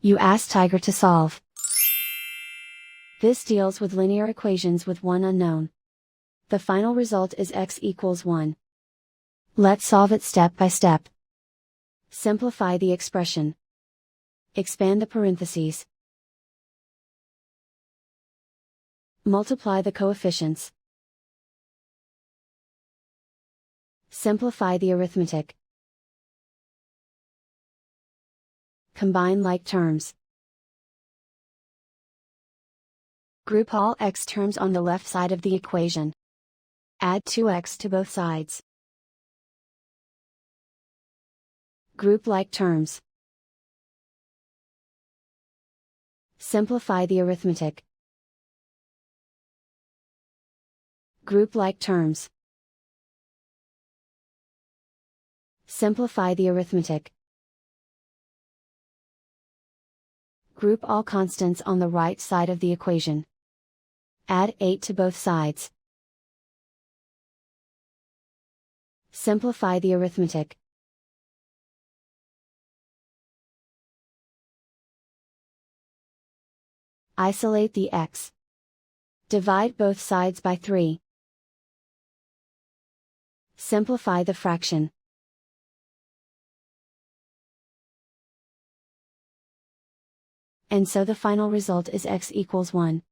You ask Tiger to solve. This deals with linear equations with one unknown. The final result is x equals 1. Let's solve it step by step. Simplify the expression. Expand the parentheses. Multiply the coefficients. Simplify the arithmetic. Combine like terms. Group all x terms on the left side of the equation. Add 2x to both sides. Group like terms. Simplify the arithmetic. Group like terms. Simplify the arithmetic. Group all constants on the right side of the equation. Add 8 to both sides. Simplify the arithmetic. Isolate the x. Divide both sides by 3. Simplify the fraction. And so the final result is x equals 1.